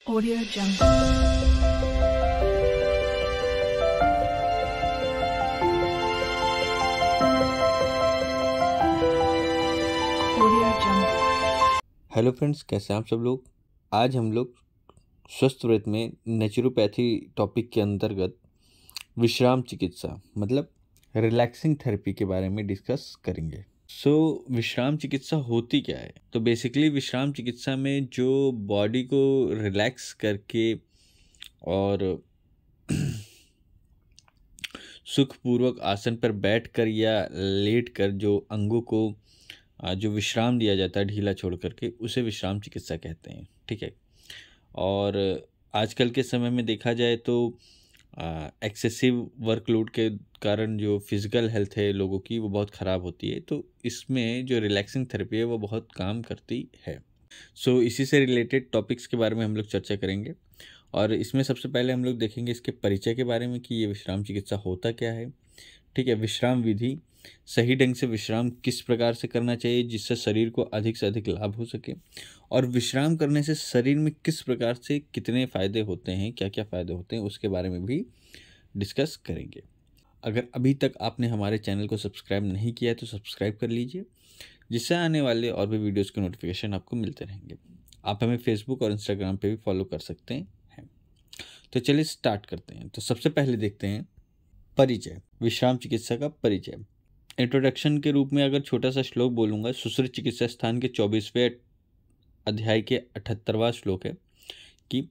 Audio Jungle. Audio Jungle. Hello friends, कैसे हैं आप सब लोग। आज हम लोग स्वस्थ व्रत में नेचुरोपैथी टॉपिक के अंतर्गत विश्राम चिकित्सा मतलब रिलैक्सिंग थेरेपी के बारे में डिस्कस करेंगे। विश्राम चिकित्सा होती क्या है? तो बेसिकली विश्राम चिकित्सा में जो बॉडी को रिलैक्स करके और सुखपूर्वक आसन पर बैठकर या लेटकर जो अंगों को जो विश्राम दिया जाता है ढीला छोड़ करके, उसे विश्राम चिकित्सा कहते हैं। ठीक है। और आजकल के समय में देखा जाए तो एक्सेसिव वर्कलोड के कारण जो फिज़िकल हेल्थ है लोगों की वो बहुत ख़राब होती है, तो इसमें जो रिलैक्सिंग थेरेपी है वो बहुत काम करती है। इसी से रिलेटेड टॉपिक्स के बारे में हम लोग चर्चा करेंगे। और इसमें सबसे पहले हम लोग देखेंगे इसके परिचय के बारे में कि ये विश्राम चिकित्सा होता क्या है। ठीक है। विश्राम विधि, सही ढंग से विश्राम किस प्रकार से करना चाहिए जिससे शरीर को अधिक से अधिक लाभ हो सके, और विश्राम करने से शरीर में किस प्रकार से कितने फ़ायदे होते हैं, क्या क्या फ़ायदे होते हैं, उसके बारे में भी डिस्कस करेंगे। अगर अभी तक आपने हमारे चैनल को सब्सक्राइब नहीं किया है तो सब्सक्राइब कर लीजिए, जिससे आने वाले और भी वीडियोज़ के नोटिफिकेशन आपको मिलते रहेंगे। आप हमें फेसबुक और इंस्टाग्राम पे भी फॉलो कर सकते हैं। तो चलिए स्टार्ट करते हैं। तो सबसे पहले देखते हैं परिचय, विश्राम चिकित्सा का परिचय। इंट्रोडक्शन के रूप में अगर छोटा सा श्लोक बोलूँगा, सुश्रुत चिकित्सा स्थान के 24वें अध्याय के 78वां श्लोक है कि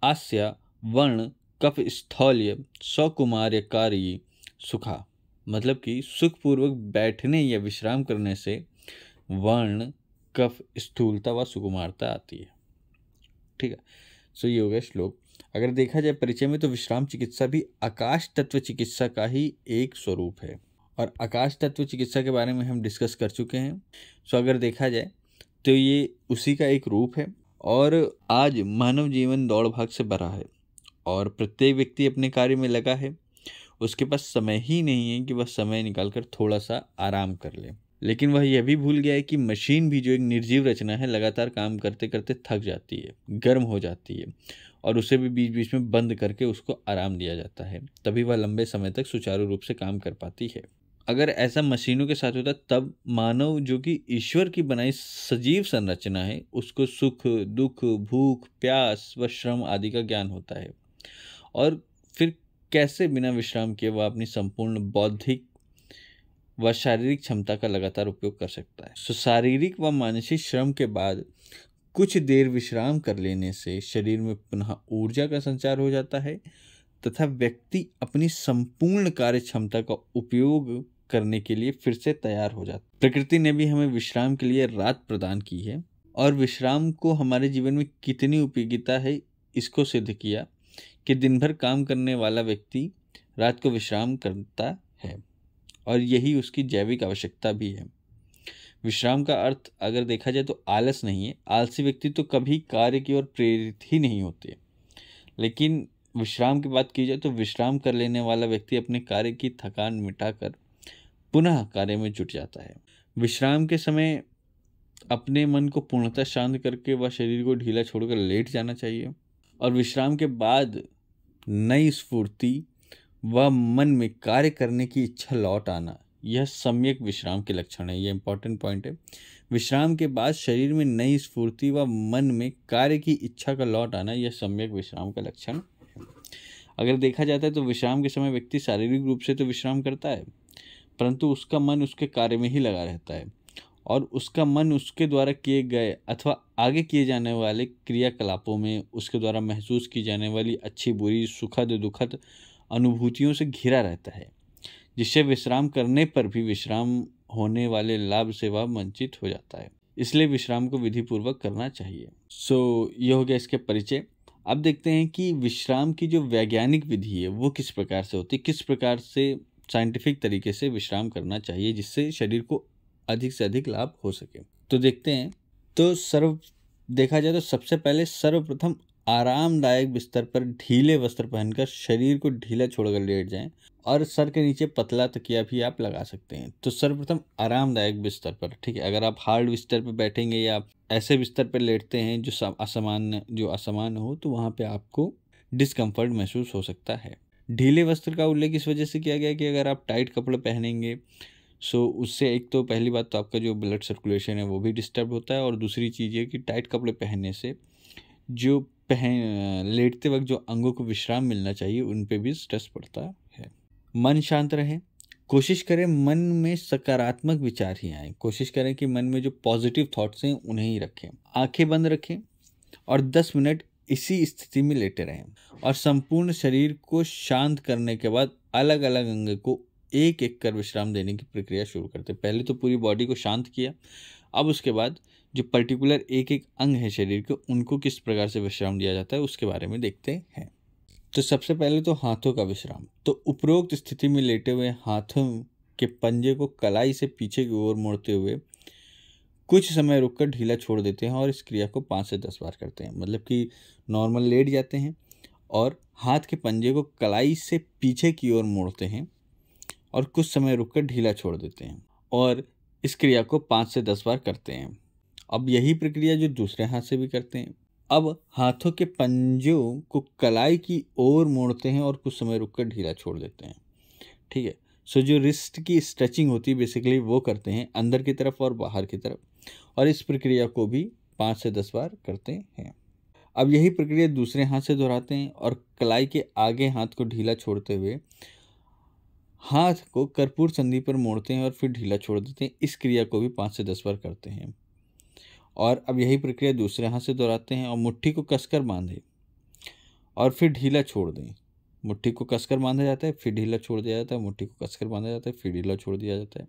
आस्य वर्ण कफ स्थौल्य सकुमार्य कार्य सुखा। मतलब कि सुखपूर्वक बैठने या विश्राम करने से वर्ण कफ स्थूलता व सुकुमारता आती है। ठीक है। ये हो गया श्लोक। अगर देखा जाए परिचय में, तो विश्राम चिकित्सा भी आकाश तत्व चिकित्सा का ही एक स्वरूप है, और आकाश तत्व चिकित्सा के बारे में हम डिस्कस कर चुके हैं। अगर देखा जाए तो ये उसी का एक रूप है। और आज मानव जीवन दौड़ भाग से भरा है और प्रत्येक व्यक्ति अपने कार्य में लगा है। उसके पास समय ही नहीं है कि वह समय निकालकर थोड़ा सा आराम कर ले। लेकिन वह यह भी भूल गया है कि मशीन भी जो एक निर्जीव रचना है, लगातार काम करते करते थक जाती है, गर्म हो जाती है, और उसे भी बीच बीच में बंद करके उसको आराम दिया जाता है, तभी वह लंबे समय तक सुचारू रूप से काम कर पाती है। अगर ऐसा मशीनों के साथ होता तब मानव, जो कि ईश्वर की बनाई सजीव संरचना है, उसको सुख दुख भूख प्यास व श्रम आदि का ज्ञान होता है, और फिर कैसे बिना विश्राम के वह अपनी संपूर्ण बौद्धिक व शारीरिक क्षमता का लगातार उपयोग कर सकता है। शारीरिक व मानसिक श्रम के बाद कुछ देर विश्राम कर लेने से शरीर में पुनः ऊर्जा का संचार हो जाता है तथा व्यक्ति अपनी संपूर्ण कार्य क्षमता का उपयोग करने के लिए फिर से तैयार हो जाता है। प्रकृति ने भी हमें विश्राम के लिए रात प्रदान की है, और विश्राम को हमारे जीवन में कितनी उपयोगिता है इसको सिद्ध किया कि दिन भर काम करने वाला व्यक्ति रात को विश्राम करता है, और यही उसकी जैविक आवश्यकता भी है। विश्राम का अर्थ अगर देखा जाए तो आलस नहीं है। आलसी व्यक्ति तो कभी कार्य की ओर प्रेरित ही नहीं होते। लेकिन विश्राम की बात की जाए तो विश्राम कर लेने वाला व्यक्ति अपने कार्य की थकान मिटाकर पुनः कार्य में जुट जाता है। विश्राम के समय अपने मन को पूर्णतः शांत करके वह शरीर को ढीला छोड़कर लेट जाना चाहिए, और विश्राम के बाद नई स्फूर्ति व मन में कार्य करने की इच्छा लौट आना, यह सम्यक विश्राम के लक्षण है। यह इंपॉर्टेंट पॉइंट है। विश्राम के बाद शरीर में नई स्फूर्ति व मन में कार्य की इच्छा का लौट आना, यह सम्यक विश्राम का लक्षण है। अगर देखा जाता है तो विश्राम के समय व्यक्ति शारीरिक रूप से तो विश्राम करता है, परंतु उसका मन उसके कार्य में ही लगा रहता है, और उसका मन उसके द्वारा किए गए अथवा आगे किए जाने वाले क्रियाकलापों में उसके द्वारा महसूस की जाने वाली अच्छी बुरी सुखद दुखद अनुभूतियों से घिरा रहता है, जिससे विश्राम करने पर भी विश्राम होने वाले लाभ से वह वंचित हो जाता है। इसलिए विश्राम को विधिपूर्वक करना चाहिए। यह हो गया इसके परिचय। अब देखते हैं कि विश्राम की जो वैज्ञानिक विधि है वो किस प्रकार से होती है, किस प्रकार से साइंटिफिक तरीके से विश्राम करना चाहिए जिससे शरीर को अधिक से अधिक लाभ हो सके। तो देखते हैं। तो देखा जाए तो सबसे पहले सर्वप्रथम आरामदायक बिस्तर पर ढीले वस्त्र पहनकर शरीर को ढीला छोड़कर लेट जाएं और सर के नीचे पतला तकिया भी आप लगा सकते हैं। तो सर्वप्रथम आरामदायक बिस्तर पर, ठीक है, अगर आप हार्ड बिस्तर पर बैठेंगे या ऐसे बिस्तर पर लेटते हैं जो असामान्य हो, तो वहाँ पे आपको डिस्कम्फर्ट महसूस हो सकता है। ढीले वस्त्र का उल्लेख इस वजह से किया गया कि अगर आप टाइट कपड़े पहनेंगे सो उससे एक तो पहली बात तो आपका जो ब्लड सर्कुलेशन है वो भी डिस्टर्ब होता है, और दूसरी चीज़ ये कि टाइट कपड़े पहनने से जो लेटते वक्त जो अंगों को विश्राम मिलना चाहिए उन पे भी स्ट्रेस पड़ता है। मन शांत रहे, कोशिश करें मन में सकारात्मक विचार ही आए। कोशिश करें कि मन में जो पॉजिटिव थॉट्स हैं उन्हें ही रखें। आंखें बंद रखें और 10 मिनट इसी स्थिति में लेटे रहें और संपूर्ण शरीर को शांत करने के बाद अलग अलग अंग को एक एक कर विश्राम देने की प्रक्रिया शुरू करते हैं। पहले तो पूरी बॉडी को शांत किया, अब उसके बाद जो पर्टिकुलर एक एक अंग है शरीर के उनको किस प्रकार से विश्राम दिया जाता है उसके बारे में देखते हैं। तो सबसे पहले तो हाथों का विश्राम। तो उपरोक्त स्थिति में लेटे हुए हाथों के पंजे को कलाई से पीछे की ओर मोड़ते हुए कुछ समय रुककर ढीला छोड़ देते हैं और इस क्रिया को 5 से 10 बार करते हैं। मतलब कि नॉर्मल लेट जाते हैं और हाथ के पंजे को कलाई से पीछे की ओर मोड़ते हैं और कुछ समय रुककर ढीला छोड़ देते हैं और इस क्रिया को 5 से 10 बार करते हैं। अब यही प्रक्रिया जो दूसरे हाथ से भी करते हैं। अब हाथों के पंजों को कलाई की ओर मोड़ते हैं और कुछ समय रुककर ढीला छोड़ देते हैं। ठीक है, सो जो रिस्ट की स्ट्रेचिंग होती है बेसिकली वो करते हैं अंदर की तरफ और बाहर की तरफ, और इस प्रक्रिया को भी 5 से 10 बार करते हैं। अब यही प्रक्रिया दूसरे हाथ से दोहराते हैं और कलाई के आगे हाथ को ढीला छोड़ते हुए हाथ को कर्पूर संधि पर मोड़ते हैं और फिर ढीला छोड़ देते हैं। इस क्रिया को भी 5 से 10 बार करते हैं। और अब यही प्रक्रिया दूसरे हाथ से दोहराते हैं और मुट्ठी को कसकर बांधें और फिर ढीला छोड़ दें। मुट्ठी को कसकर बांधा जाता है, फिर ढीला छोड़ दिया जाता है, मुट्ठी को कसकर बांधा जाता है, फिर ढीला छोड़ दिया जाता है,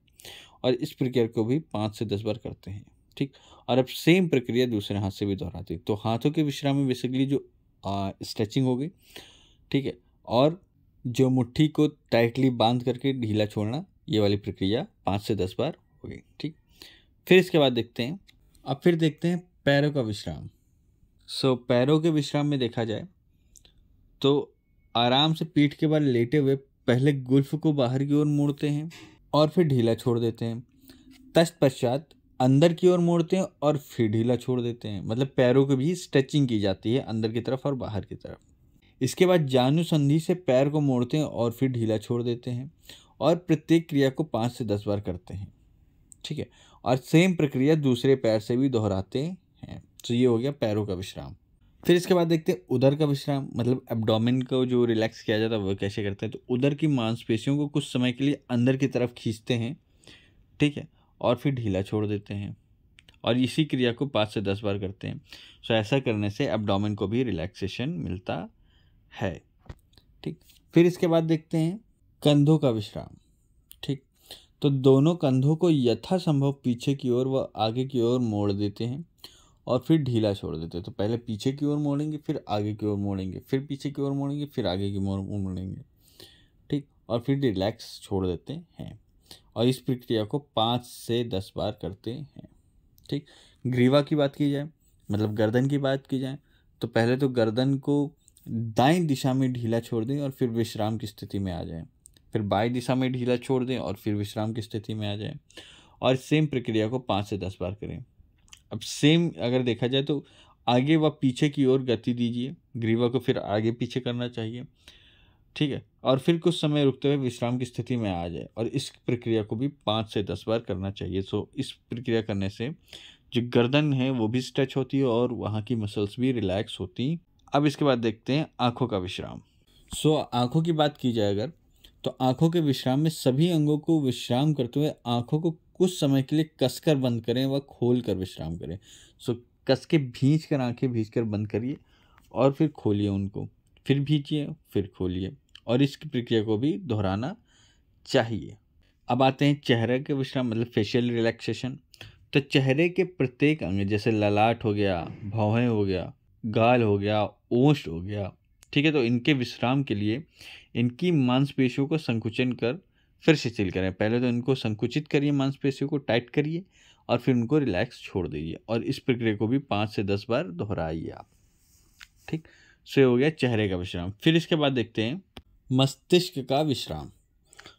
और इस प्रक्रिया को भी 5 से 10 बार करते हैं। ठीक, और अब सेम प्रक्रिया दूसरे हाथ से भी दोहराते हैं। तो हाथों के विश्राम में बेसिकली जो स्ट्रेचिंग हो गई, ठीक है, और जो मुट्ठी को टाइटली बांध करके ढीला छोड़ना, ये वाली प्रक्रिया 5 से 10 बार हो गई। ठीक, फिर इसके बाद देखते हैं पैरों का विश्राम। सो पैरों के विश्राम में देखा जाए तो आराम से पीठ के बल लेटे हुए पहले गुल्फ को बाहर की ओर मोड़ते हैं और फिर ढीला छोड़ देते हैं। तत्पश्चात अंदर की ओर मोड़ते हैं और फिर ढीला छोड़ देते हैं। मतलब पैरों की भी स्ट्रेचिंग की जाती है अंदर की तरफ और बाहर की तरफ। इसके बाद जानु संधि से पैर को मोड़ते हैं और फिर ढीला छोड़ देते हैं और प्रत्येक क्रिया को 5 से 10 बार करते हैं। ठीक है, और सेम प्रक्रिया दूसरे पैर से भी दोहराते हैं। तो ये हो गया पैरों का विश्राम। फिर इसके बाद देखते हैं उदर का विश्राम। मतलब एब्डोमेन को जो रिलैक्स किया जाता है वो कैसे करते हैं। तो उदर की मांसपेशियों को कुछ समय के लिए अंदर की तरफ खींचते हैं, ठीक है, और फिर ढीला छोड़ देते हैं और इसी क्रिया को 5 से 10 बार करते हैं। सो ऐसा करने से एब्डोमेन को भी रिलैक्सेशन मिलता है। ठीक, फिर इसके बाद देखते हैं कंधों का विश्राम। ठीक, तो दोनों कंधों को यथासंभव पीछे की ओर व आगे की ओर मोड़ देते हैं और फिर ढीला छोड़ देते हैं। तो पहले पीछे की ओर मोड़ेंगे, फिर आगे की ओर मोड़ेंगे, फिर पीछे की ओर मोड़ेंगे, फिर आगे की ओर मोड़ेंगे। ठीक, और फिर रिलैक्स छोड़ देते हैं और इस प्रक्रिया को 5 से 10 बार करते हैं। ठीक, ग्रीवा की बात की जाए, मतलब गर्दन की बात की जाए, तो पहले तो गर्दन को दाईं दिशा में ढीला छोड़ दें और फिर विश्राम की स्थिति में आ जाएं। फिर बाईं दिशा में ढीला छोड़ दें और फिर विश्राम की स्थिति में आ जाएं और सेम प्रक्रिया को 5 से 10 बार करें। अब सेम अगर देखा जाए तो आगे व पीछे की ओर गति दीजिए। ग्रीवा को फिर आगे पीछे करना चाहिए, ठीक है, और फिर कुछ समय रुकते हुए विश्राम की स्थिति में आ जाए और इस प्रक्रिया को भी 5 से 10 बार करना चाहिए। सो इस प्रक्रिया करने से जो गर्दन है वो भी स्ट्रेच होती है और वहाँ की मसल्स भी रिलैक्स होती। अब इसके बाद देखते हैं आँखों का विश्राम। सो आँखों की बात की जाए अगर, तो आँखों के विश्राम में सभी अंगों को विश्राम करते हुए आँखों को कुछ समय के लिए कसकर बंद करें व खोल कर विश्राम करें। सो कस के भींच कर आँखें भींच कर बंद करिए और फिर खोलिए उनको, फिर भींचिए, फिर खोलिए, और इस प्रक्रिया को भी दोहराना चाहिए। अब आते हैं चेहरे के विश्राम, मतलब फेशियल रिलैक्सेशन। तो चेहरे के प्रत्येक अंग जैसे ललाट हो गया, भौहें हो गया, गाल हो गया, ओष्ठ हो गया, ठीक है, तो इनके विश्राम के लिए इनकी मांसपेशियों को संकुचन कर फिर शिथिल करें। पहले तो इनको संकुचित करिए, मांसपेशियों को टाइट करिए और फिर उनको रिलैक्स छोड़ दीजिए और इस प्रक्रिया को भी 5 से 10 बार दोहराइए आप। ठीक। सो ये हो गया चेहरे का विश्राम। फिर इसके बाद देखते हैं मस्तिष्क का विश्राम।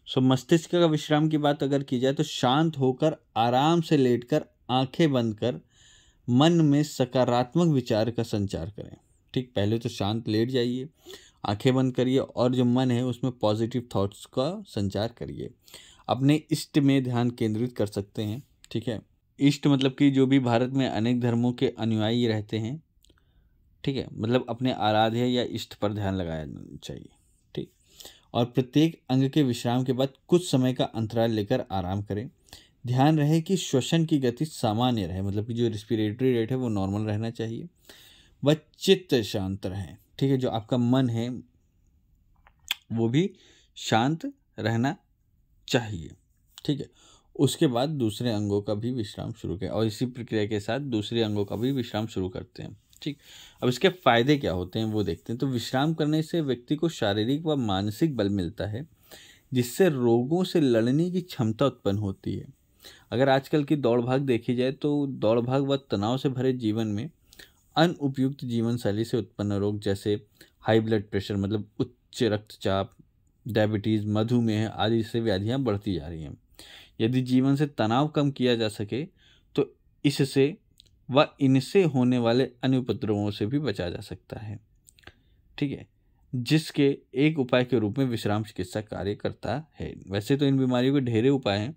सो मस्तिष्क का विश्राम की बात अगर की जाए तो शांत होकर आराम से लेटकर आंखें बंद कर मन में सकारात्मक विचार का संचार करें। ठीक, पहले तो शांत लेट जाइए, आंखें बंद करिए और जो मन है उसमें पॉजिटिव थॉट्स का संचार करिए। अपने इष्ट में ध्यान केंद्रित कर सकते हैं। ठीक है, इष्ट मतलब कि जो भी भारत में अनेक धर्मों के अनुयायी रहते हैं, ठीक है, मतलब अपने आराध्य या इष्ट पर ध्यान लगाया चाहिए। ठीक, और प्रत्येक अंग के विश्राम के बाद कुछ समय का अंतराल लेकर आराम करें। ध्यान रहे कि श्वसन की गति सामान्य रहे, मतलब कि जो रिस्पिरेटरी रेट है वो नॉर्मल रहना चाहिए। वह चित्त शांत रहे। ठीक है, जो आपका मन है वो भी शांत रहना चाहिए। ठीक है, उसके बाद दूसरे अंगों का भी विश्राम शुरू करें और इसी प्रक्रिया के साथ दूसरे अंगों का भी विश्राम शुरू करते हैं। ठीक, अब इसके फायदे क्या होते हैं वो देखते हैं। तो विश्राम करने से व्यक्ति को शारीरिक व मानसिक बल मिलता है, जिससे रोगों से लड़ने की क्षमता उत्पन्न होती है। अगर आजकल की दौड़ भाग देखी जाए तो दौड़ भाग व तनाव से भरे जीवन में अनुपयुक्त जीवन शैली से उत्पन्न रोग जैसे हाई ब्लड प्रेशर मतलब उच्च रक्तचाप, डायबिटीज़, मधुमेह आदि से व्याधियां बढ़ती जा रही हैं। यदि जीवन से तनाव कम किया जा सके तो इससे व इनसे होने वाले अन्य उपद्रवों से भी बचा जा सकता है। ठीक है, जिसके एक उपाय के रूप में विश्राम चिकित्सा कार्य करता है। वैसे तो इन बीमारियों के ढेरे उपाय हैं,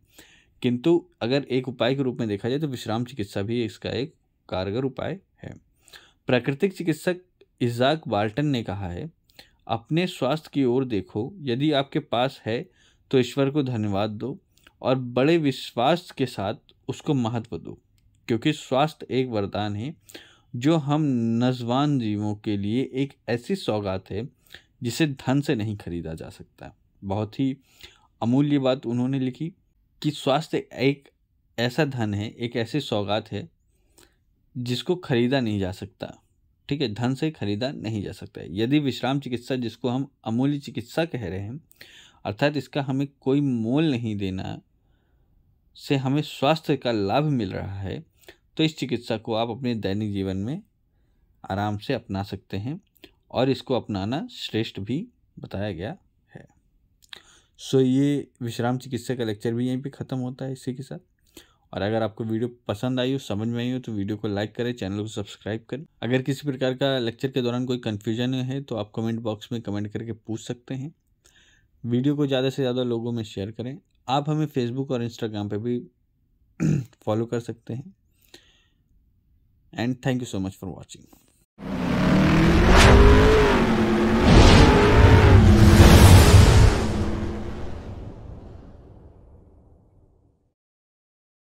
किंतु अगर एक उपाय के रूप में देखा जाए तो विश्राम चिकित्सा भी इसका एक कारगर उपाय है। प्राकृतिक चिकित्सक इज़ाक वाल्टन ने कहा है, अपने स्वास्थ्य की ओर देखो, यदि आपके पास है तो ईश्वर को धन्यवाद दो और बड़े विश्वास के साथ उसको महत्व दो, क्योंकि स्वास्थ्य एक वरदान है जो हम नौजवान जीवों के लिए एक ऐसी सौगात है जिसे धन से नहीं खरीदा जा सकता। बहुत ही अमूल्य बात उन्होंने लिखी कि स्वास्थ्य एक ऐसा धन है, एक ऐसी सौगात है जिसको खरीदा नहीं जा सकता। ठीक है, धन से खरीदा नहीं जा सकता है। यदि विश्राम चिकित्सा, जिसको हम अमूल्य चिकित्सा कह रहे हैं, अर्थात इसका हमें कोई मोल नहीं देना, से हमें स्वास्थ्य का लाभ मिल रहा है, तो इस चिकित्सा को आप अपने दैनिक जीवन में आराम से अपना सकते हैं और इसको अपनाना श्रेष्ठ भी बताया गया है। सो ये विश्राम चिकित्सा का लेक्चर भी यहीं पे ख़त्म होता है इसी के साथ। और अगर आपको वीडियो पसंद आई हो, समझ में आई हो, तो वीडियो को लाइक करें, चैनल को सब्सक्राइब करें। अगर किसी प्रकार का लेक्चर के दौरान कोई कन्फ्यूजन है तो आप कमेंट बॉक्स में कमेंट करके पूछ सकते हैं। वीडियो को ज़्यादा से ज़्यादा लोगों में शेयर करें। आप हमें फेसबुक और इंस्टाग्राम पे भी फॉलो कर सकते हैं। And thank you so much for watching.